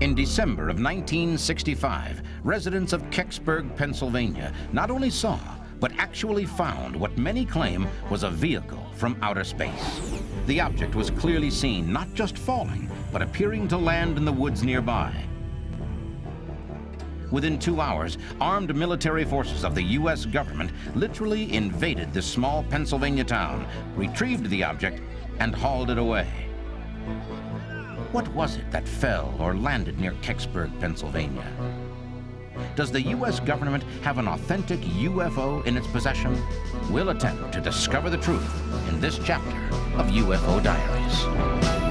In December of 1965, residents of Kecksburg, Pennsylvania, not only saw, but actually found what many claim was a vehicle from outer space. The object was clearly seen not just falling, but appearing to land in the woods nearby. Within 2 hours, armed military forces of the U.S. government literally invaded this small Pennsylvania town, retrieved the object, and hauled it away. What was it that fell or landed near Kecksburg, Pennsylvania? Does the U.S. government have an authentic UFO in its possession? We'll attempt to discover the truth in this chapter of UFO Diaries.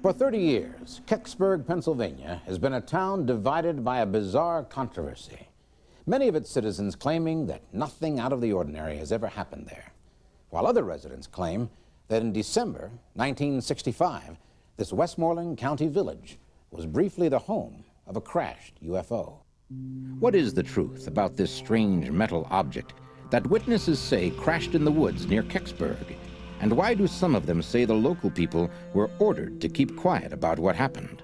For 30 years, Kecksburg, Pennsylvania has been a town divided by a bizarre controversy. Many of its citizens claiming that nothing out of the ordinary has ever happened there, while other residents claim that in December 1965, this Westmoreland County village was briefly the home of a crashed UFO. What is the truth about this strange metal object that witnesses say crashed in the woods near Kecksburg? And why do some of them say the local people were ordered to keep quiet about what happened?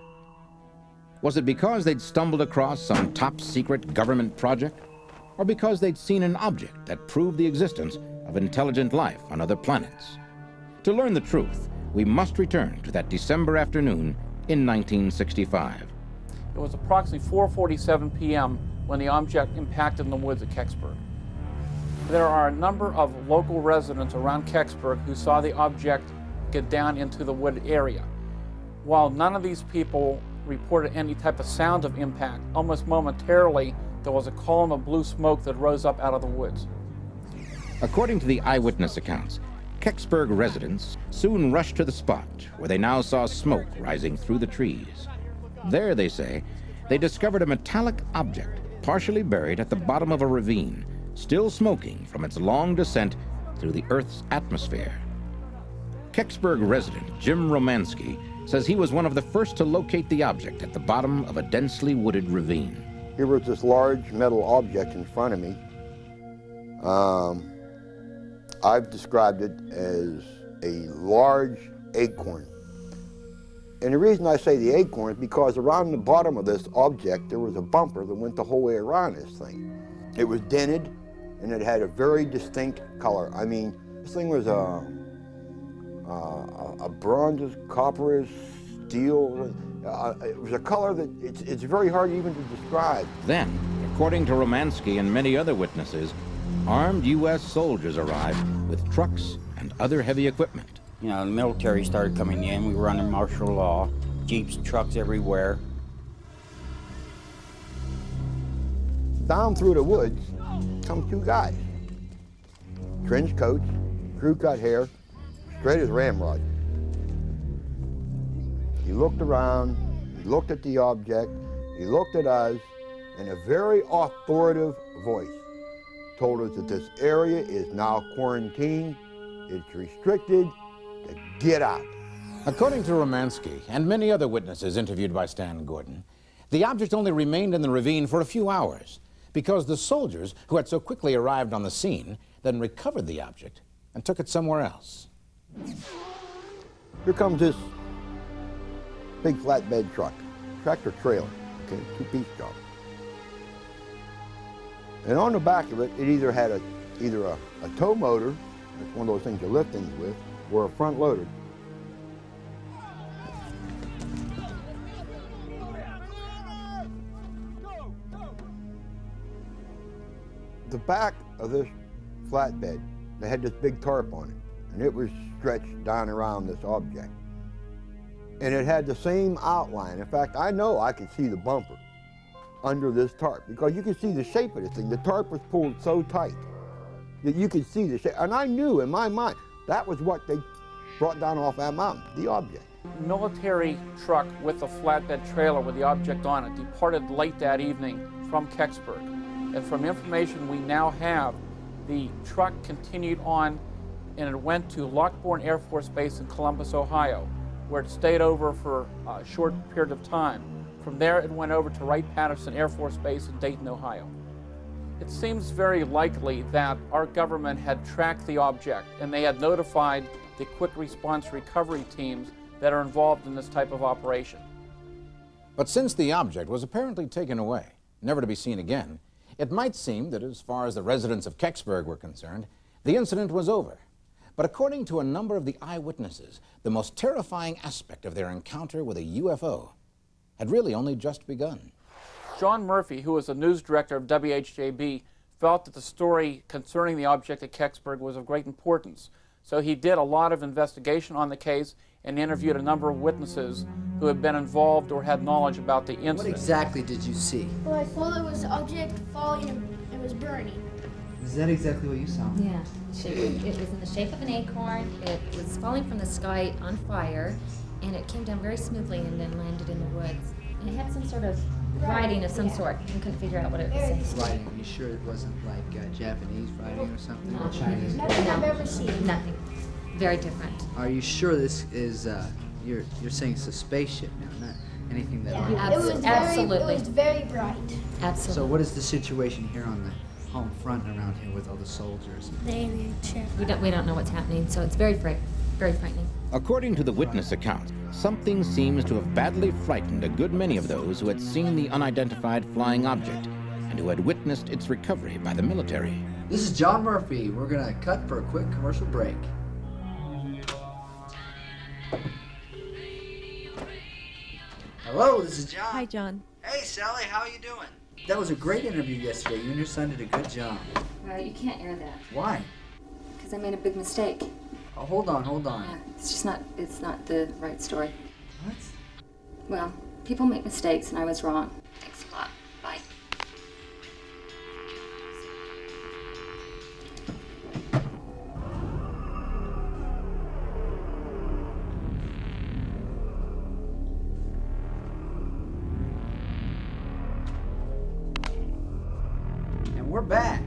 Was it because they'd stumbled across some top-secret government project? Or because they'd seen an object that proved the existence of intelligent life on other planets? To learn the truth, we must return to that December afternoon in 1965. It was approximately 4:47 p.m. when the object impacted in the woods at Kecksburg. There are a number of local residents around Kecksburg who saw the object get down into the wood area. While none of these people reported any type of sound of impact, almost momentarily there was a column of blue smoke that rose up out of the woods. According to the eyewitness accounts, Kecksburg residents soon rushed to the spot where they now saw smoke rising through the trees. There, they say, they discovered a metallic object partially buried at the bottom of a ravine, still smoking from its long descent through the Earth's atmosphere. Kecksburg resident Jim Romansky says he was one of the first to locate the object at the bottom of a densely wooded ravine. Here was this large metal object in front of me. I've described it as a large acorn. And the reason I say the acorn is because around the bottom of this object there was a bumper that went the whole way around this thing. It was dented, and it had a very distinct color. I mean, this thing was a bronze, copper, steel. It was a color that it's very hard even to describe. Then, according to Romansky and many other witnesses, armed U.S. soldiers arrived with trucks and other heavy equipment. You know, the military started coming in. We were under martial law, jeeps, trucks everywhere. Down through the woods come two guys. Trench coats, crew cut hair, straight as ramrod. He looked around, he looked at the object, he looked at us, and a very authoritative voice told us that this area is now quarantined, it's restricted, to get out. According to Romansky and many other witnesses interviewed by Stan Gordon, the object only remained in the ravine for a few hours, because the soldiers who had so quickly arrived on the scene then recovered the object and took it somewhere else. Here comes this big flatbed truck, tractor trailer, okay, two-piece job. And on the back of it, it either had a tow motor, it's one of those things you lift things with, or a front loader. the back of this flatbed, they had this big tarp on it, and it was stretched down around this object. And it had the same outline. In fact, I know I could see the bumper under this tarp because you could see the shape of this thing. The tarp was pulled so tight that you could see the shape. And I knew in my mind that was what they brought down off that mountain, the object. Military truck with a flatbed trailer with the object on it departed late that evening from Kecksburg. And from information we now have, the truck continued on and it went to Lockbourne Air Force Base in Columbus, Ohio, where it stayed over for a short period of time. From there, it went over to Wright-Patterson Air Force Base in Dayton, Ohio. It seems very likely that our government had tracked the object and they had notified the quick response recovery teams that are involved in this type of operation. But since the object was apparently taken away, never to be seen again, it might seem that as far as the residents of Kecksburg were concerned, the incident was over. But according to a number of the eyewitnesses, the most terrifying aspect of their encounter with a UFO had really only just begun. John Murphy, who was the news director of WHJB, felt that the story concerning the object at Kecksburg was of great importance. So he did a lot of investigation on the case and interviewed a number of witnesses who had been involved or had knowledge about the incident. What exactly did you see? Well, I saw there was an object falling and it was burning. Is that exactly what you saw? Yeah, it was in the shape of an acorn. It was falling from the sky on fire, and it came down very smoothly and then landed in the woods. And it had some sort of writing of some sort. We couldn't figure out what it was saying. Writing. Are you sure it wasn't like Japanese writing or something? Or Chinese? Nothing I've ever seen. Nothing. Very different. Are you sure this is, you're saying it's a spaceship now, not anything that... Yeah. It Absolutely. was very bright. Absolutely. So what is the situation here on the home front around here with all the soldiers? The alien ship. We don't know what's happening, so it's very frightening. According to the witness account, something seems to have badly frightened a good many of those who had seen the unidentified flying object and who had witnessed its recovery by the military. This is John Murphy. We're going to cut for a quick commercial break. Hello, this is John. Hi, John. Hey, Sally, how are you doing? That was a great interview yesterday. You and your son did a good job. Well, you can't air that, Why? because I made a big mistake. Oh, hold on. It's not the right story. What? Well, people make mistakes, and I was wrong. Thanks a lot. Bye. And we're back.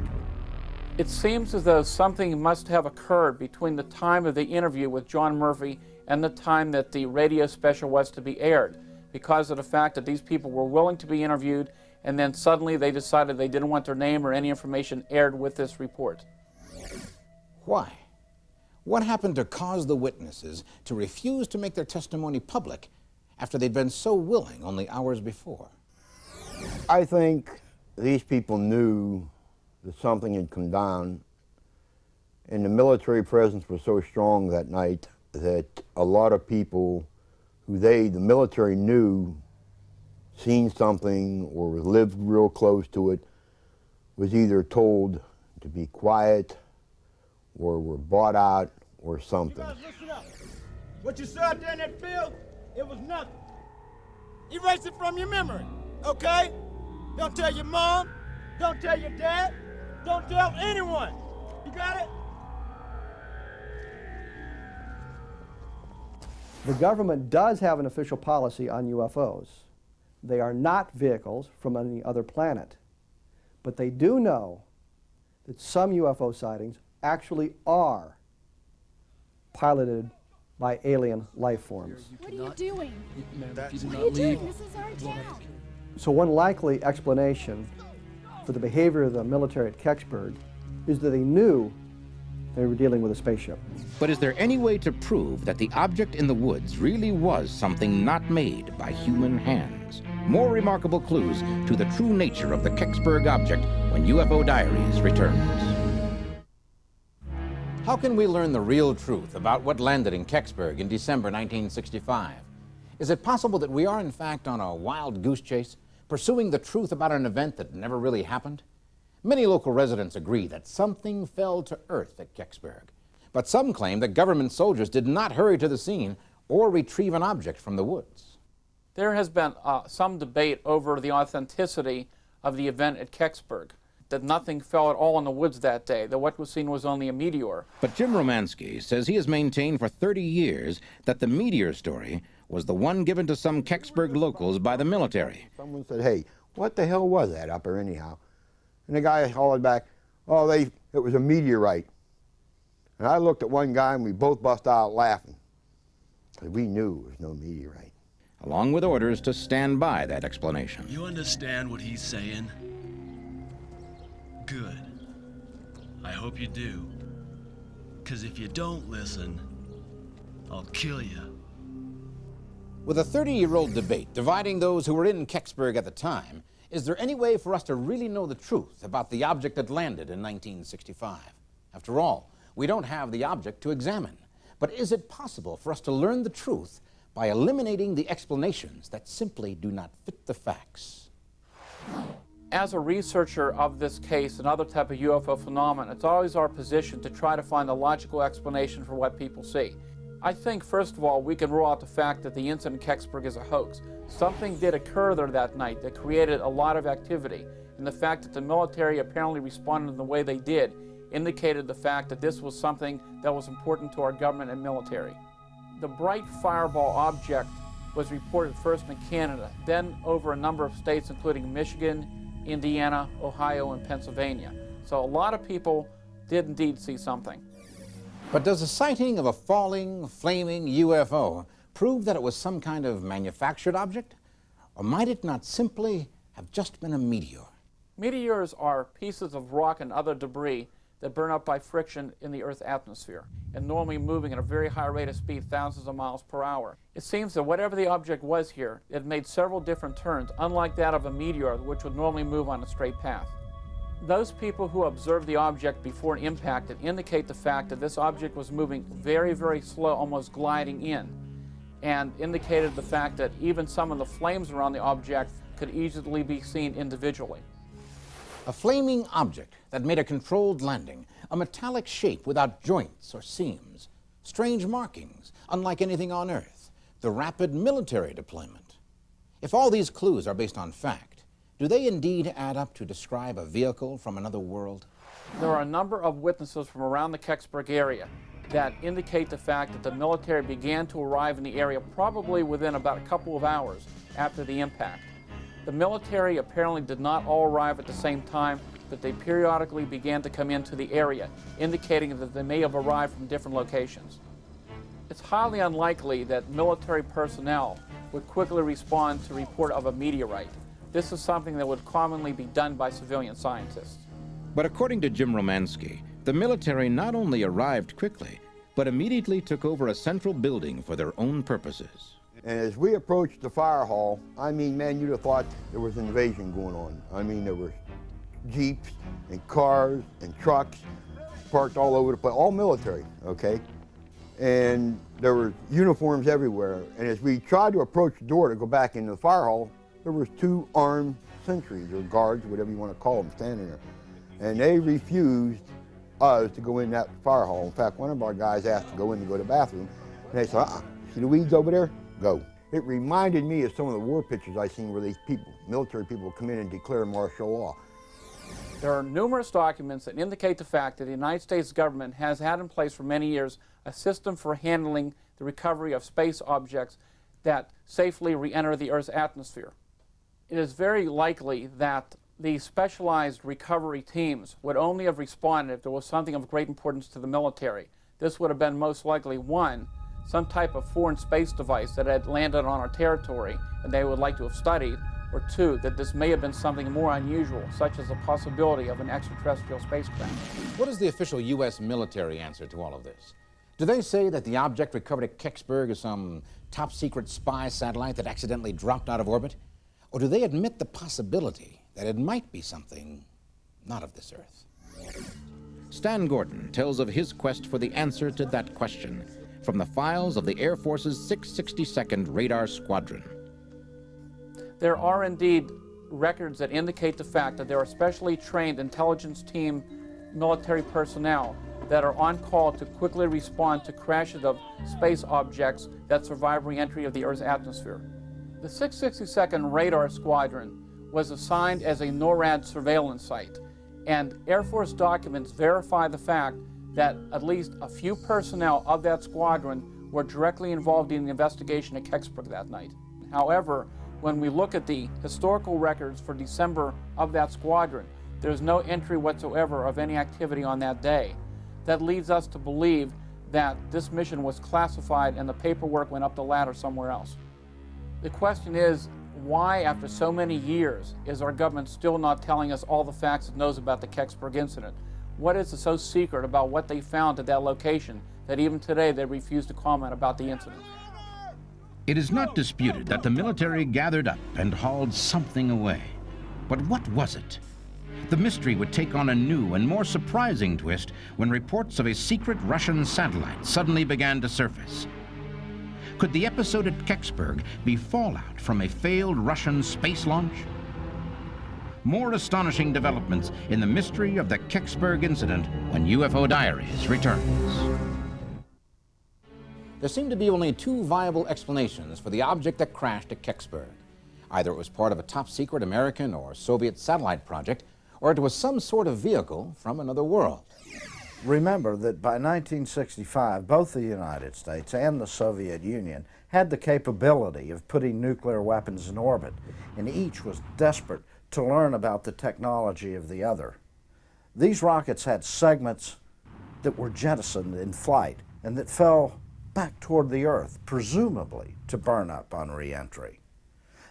It seems as though something must have occurred between the time of the interview with John Murphy and the time that the radio special was to be aired, because of the fact that these people were willing to be interviewed and then suddenly they decided they didn't want their name or any information aired with this report. Why? What happened to cause the witnesses to refuse to make their testimony public after they'd been so willing only hours before? I think these people knew that something had come down, and the military presence was so strong that night that a lot of people who the military knew, seen something or lived real close to it, was either told to be quiet or were bought out or something. You guys listen up. What you saw out there in that field, it was nothing. Erase it from your memory, okay? Don't tell your mom, don't tell your dad, don't tell anyone. You got it? The government does have an official policy on UFOs. They are not vehicles from any other planet. But they do know that some UFO sightings actually are piloted by alien life forms. What are you doing? What are you doing? This is our town. So one likely explanation for the behavior of the military at Kecksburg is that they knew they were dealing with a spaceship. But is there any way to prove that the object in the woods really was something not made by human hands? More remarkable clues to the true nature of the Kecksburg object when UFO Diaries returns. How can we learn the real truth about what landed in Kecksburg in December 1965? Is it possible that we are in fact on a wild goose chase, pursuing the truth about an event that never really happened? Many local residents agree that something fell to earth at Kecksburg, but some claim that government soldiers did not hurry to the scene or retrieve an object from the woods. There has been some debate over the authenticity of the event at Kecksburg, that nothing fell at all in the woods that day, that what was seen was only a meteor. But Jim Romansky says he has maintained for 30 years that the meteor story was the one given to some Kecksburg locals by the military. Someone said, hey, what the hell was that up there anyhow? And the guy hollered back, oh, it was a meteorite. And I looked at one guy and we both bust out laughing, because we knew it was no meteorite. Along with orders to stand by that explanation. You understand what he's saying? Good. I hope you do. Because if you don't listen, I'll kill you. With a 30-year-old debate dividing those who were in Kecksburg at the time, is there any way for us to really know the truth about the object that landed in 1965? After all, we don't have the object to examine. But is it possible for us to learn the truth by eliminating the explanations that simply do not fit the facts? As a researcher of this case and other type of UFO phenomenon, it's always our position to try to find a logical explanation for what people see. I think, first of all, we can rule out the fact that the incident in Kecksburg is a hoax. Something did occur there that night that created a lot of activity, and the fact that the military apparently responded in the way they did indicated the fact that this was something that was important to our government and military. The bright fireball object was reported first in Canada, then over a number of states including Michigan, Indiana, Ohio, and Pennsylvania. So a lot of people did indeed see something. But does the sighting of a falling, flaming UFO prove that it was some kind of manufactured object? Or might it not simply have just been a meteor? Meteors are pieces of rock and other debris that burn up by friction in the Earth's atmosphere, and normally moving at a very high rate of speed, thousands of miles per hour. It seems that whatever the object was here, it made several different turns, unlike that of a meteor, which would normally move on a straight path. Those people who observed the object before it impacted indicate the fact that this object was moving very, very slow, almost gliding in, and indicated the fact that even some of the flames around the object could easily be seen individually. A flaming object that made a controlled landing, a metallic shape without joints or seams, strange markings, unlike anything on Earth, the rapid military deployment. If all these clues are based on fact, do they indeed add up to describe a vehicle from another world? There are a number of witnesses from around the Kecksburg area that indicate the fact that the military began to arrive in the area probably within about a couple of hours after the impact. The military apparently did not all arrive at the same time, but they periodically began to come into the area, indicating that they may have arrived from different locations. It's highly unlikely that military personnel would quickly respond to report of a meteorite. This is something that would commonly be done by civilian scientists. But according to Jim Romansky, the military not only arrived quickly, but immediately took over a central building for their own purposes. And as we approached the fire hall, I mean, man, you'd have thought there was an invasion going on. I mean, there were jeeps and cars and trucks parked all over the place, all military, okay? And there were uniforms everywhere. And as we tried to approach the door to go back into the fire hall, there was 2 armed sentries or guards, whatever you want to call them, standing there. And they refused us to go in that fire hall. In fact, one of our guys asked to go in to go to the bathroom, and they said, see the weeds over there? Go. It reminded me of some of the war pictures I seen where these people, military people, come in and declare martial law. There are numerous documents that indicate the fact that the United States government has had in place for many years a system for handling the recovery of space objects that safely re-enter the Earth's atmosphere. It is very likely that the specialized recovery teams would only have responded if there was something of great importance to the military. This would have been most likely, 1, some type of foreign space device that had landed on our territory and they would like to have studied, or 2, that this may have been something more unusual, such as the possibility of an extraterrestrial spacecraft. What is the official U.S. military answer to all of this? Do they say that the object recovered at Kecksburg is some top-secret spy satellite that accidentally dropped out of orbit? Or do they admit the possibility that it might be something not of this Earth? Stan Gordon tells of his quest for the answer to that question from the files of the Air Force's 662nd Radar Squadron. There are indeed records that indicate the fact that there are specially trained intelligence team military personnel that are on call to quickly respond to crashes of space objects that survive re-entry of the Earth's atmosphere. The 662nd Radar Squadron was assigned as a NORAD surveillance site, and Air Force documents verify the fact that at least a few personnel of that squadron were directly involved in the investigation at Kecksburg that night. However, when we look at the historical records for December of that squadron, there's no entry whatsoever of any activity on that day. That leads us to believe that this mission was classified and the paperwork went up the ladder somewhere else. The question is, why, after so many years, is our government still not telling us all the facts it knows about the Kecksburg incident? What is so secret about what they found at that location that even today they refuse to comment about the incident? It is not disputed that the military gathered up and hauled something away. But what was it? The mystery would take on a new and more surprising twist when reports of a secret Russian satellite suddenly began to surface. Could the episode at Kecksburg be fallout from a failed Russian space launch? More astonishing developments in the mystery of the Kecksburg incident when UFO Diaries returns. There seem to be only two viable explanations for the object that crashed at Kecksburg. Either it was part of a top-secret American or Soviet satellite project, or it was some sort of vehicle from another world. Remember that by 1965, both the United States and the Soviet Union had the capability of putting nuclear weapons in orbit, and each was desperate to learn about the technology of the other. These rockets had segments that were jettisoned in flight and that fell back toward the Earth, presumably to burn up on re-entry.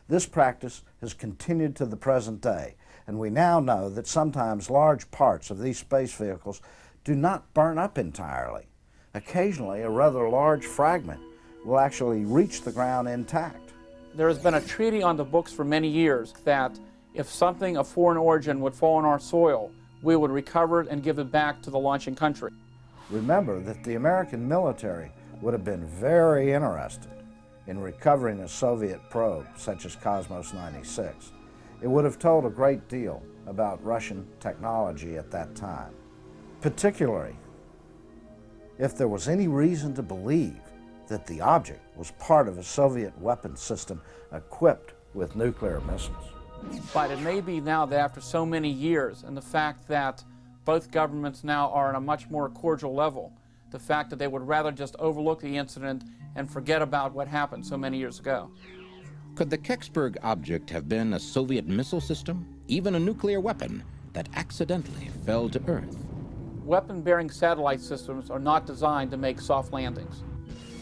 This practice has continued to the present day, and we now know that sometimes large parts of these space vehicles do not burn up entirely. Occasionally, a rather large fragment will actually reach the ground intact. There has been a treaty on the books for many years that if something of foreign origin would fall on our soil, we would recover it and give it back to the launching country. Remember that the American military would have been very interested in recovering a Soviet probe such as Cosmos 96. It would have told a great deal about Russian technology at that time, particularly if there was any reason to believe that the object was part of a Soviet weapon system equipped with nuclear missiles. But it may be now that after so many years, and the fact that both governments now are on a much more cordial level, the fact that they would rather just overlook the incident and forget about what happened so many years ago. Could the Kecksburg object have been a Soviet missile system, even a nuclear weapon, that accidentally fell to Earth? Weapon-bearing satellite systems are not designed to make soft landings.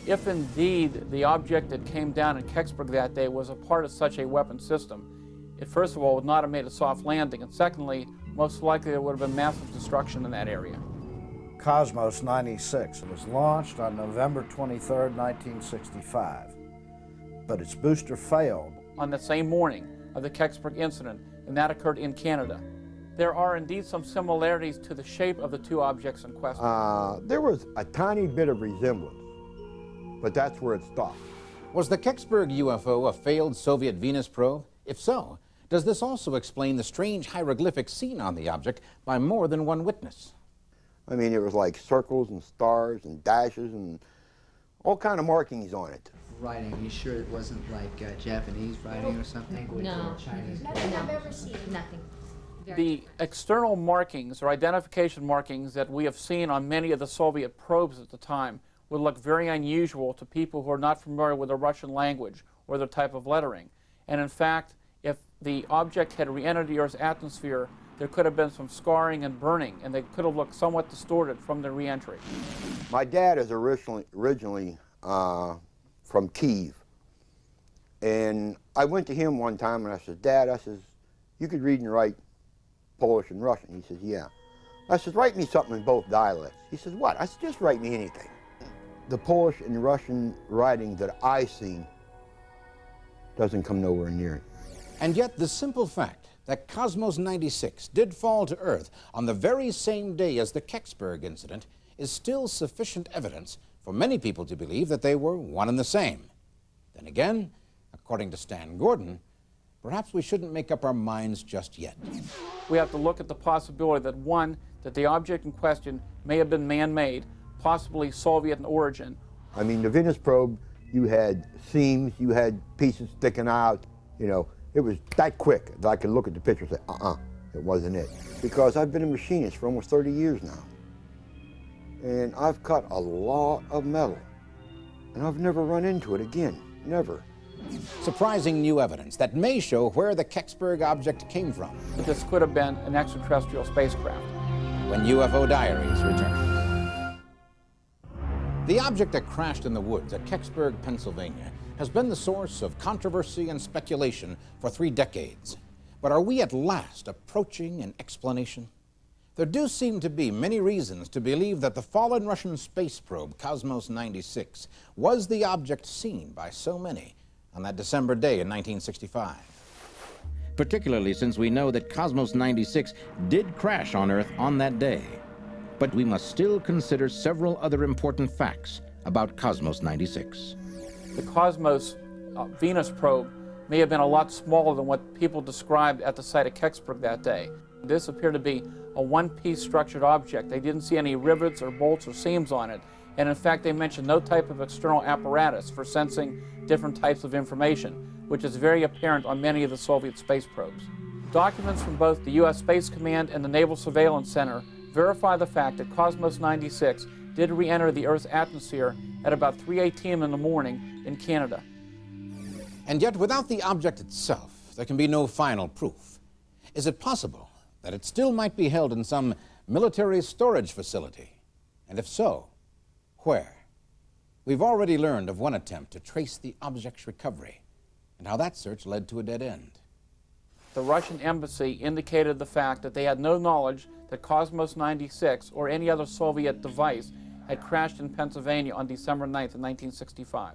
If indeed the object that came down in Kecksburg that day was a part of such a weapon system, it first of all would not have made a soft landing, and secondly, most likely there would have been massive destruction in that area. Cosmos 96 was launched on November 23, 1965, but its booster failed on the same morning of the Kecksburg incident, and that occurred in Canada. There are indeed some similarities to the shape of the two objects in question. There was a tiny bit of resemblance, but that's where it stopped. Was the Kecksburg UFO a failed Soviet Venus probe? If so, does this also explain the strange hieroglyphics seen on the object by more than one witness? I mean, it was like circles and stars and dashes and all kind of markings on it. Writing, you sure it wasn't like Japanese writing or something? No. Or Chinese? Nothing I've ever seen. Nothing. The external markings or identification markings that we have seen on many of the Soviet probes at the time would look very unusual to people who are not familiar with the Russian language or their type of lettering. And in fact, if the object had re-entered the Earth's atmosphere, there could have been some scarring and burning, and they could have looked somewhat distorted from the re-entry. My dad is originally from Kiev, and I went to him one time and I said, Dad, I says, you could read and write Polish and Russian. He says, yeah. I said, write me something in both dialects. He says, what? I said, just write me anything. The Polish and Russian writing that I see doesn't come nowhere near it. And yet the simple fact that Cosmos 96 did fall to Earth on the very same day as the Kecksburg incident is still sufficient evidence for many people to believe that they were one and the same. Then again, according to Stan Gordon, perhaps we shouldn't make up our minds just yet. We have to look at the possibility that, one, that the object in question may have been man-made, possibly Soviet in origin. I mean, the Venus probe, you had seams, you had pieces sticking out, you know, it was that quick that I could look at the picture and say, it wasn't it. Because I've been a machinist for almost 30 years now. And I've cut a lot of metal. And I've never run into it again, never. Surprising new evidence that may show where the Kecksburg object came from. But this could have been an extraterrestrial spacecraft. When UFO Diaries return. The object that crashed in the woods at Kecksburg, Pennsylvania, has been the source of controversy and speculation for 3 decades. But are we at last approaching an explanation? There do seem to be many reasons to believe that the fallen Russian space probe, Cosmos 96, was the object seen by so many on that December day in 1965. Particularly since we know that Cosmos 96 did crash on Earth on that day. But we must still consider several other important facts about Cosmos 96. The Cosmos Venus probe may have been a lot smaller than what people described at the site of Kecksburg that day. This appeared to be a one-piece structured object. They didn't see any rivets or bolts or seams on it. And in fact, they mentioned no type of external apparatus for sensing different types of information, which is very apparent on many of the Soviet space probes. Documents from both the U.S. Space Command and the Naval Surveillance Center verify the fact that Cosmos 96 did re-enter the Earth's atmosphere at about 3:18 in the morning in Canada. And yet, without the object itself, there can be no final proof. Is it possible that it still might be held in some military storage facility? And if so, where? We've already learned of one attempt to trace the object's recovery and how that search led to a dead end. The Russian embassy indicated the fact that they had no knowledge that Cosmos 96 or any other Soviet device had crashed in Pennsylvania on December 9th, 1965.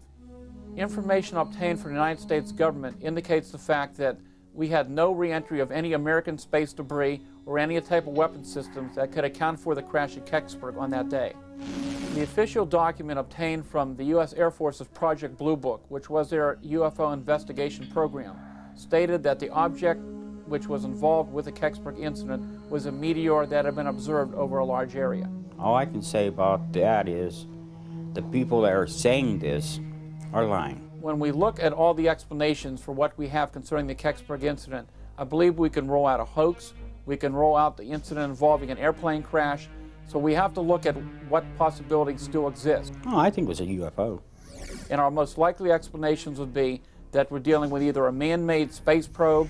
Information obtained from the United States government indicates the fact that we had no re-entry of any American space debris or any type of weapon systems that could account for the crash at Kecksburg on that day. The official document obtained from the U.S. Air Force's Project Blue Book, which was their UFO investigation program, stated that the object which was involved with the Kecksburg incident was a meteor that had been observed over a large area. All I can say about that is the people that are saying this are lying. When we look at all the explanations for what we have concerning the Kecksburg incident, I believe we can roll out a hoax, we can roll out the incident involving an airplane crash, so we have to look at what possibilities still exist. Oh, I think it was a UFO. And our most likely explanations would be that we're dealing with either a man-made space probe,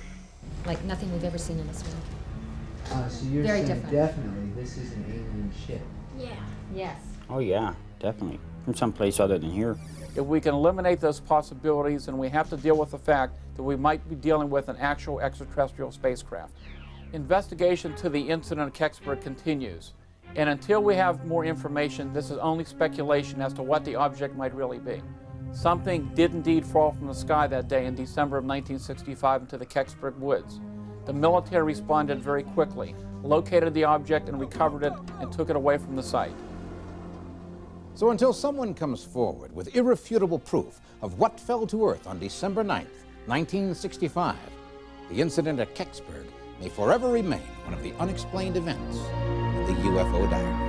like nothing we've ever seen in this world. So you're Very saying different. definitely this is an alien ship? Yeah. Yes. Oh yeah, definitely. From someplace other than here. if we can eliminate those possibilities, and we have to deal with the fact that we might be dealing with an actual extraterrestrial spacecraft. Investigation to the incident at Kecksburg continues, and until we have more information, this is only speculation as to what the object might really be. Something did indeed fall from the sky that day in December of 1965 into the Kecksburg woods. The military responded very quickly, located the object and recovered it and took it away from the site. So until someone comes forward with irrefutable proof of what fell to Earth on December 9th, 1965, the incident at Kecksburg may forever remain one of the unexplained events in the UFO Diaries.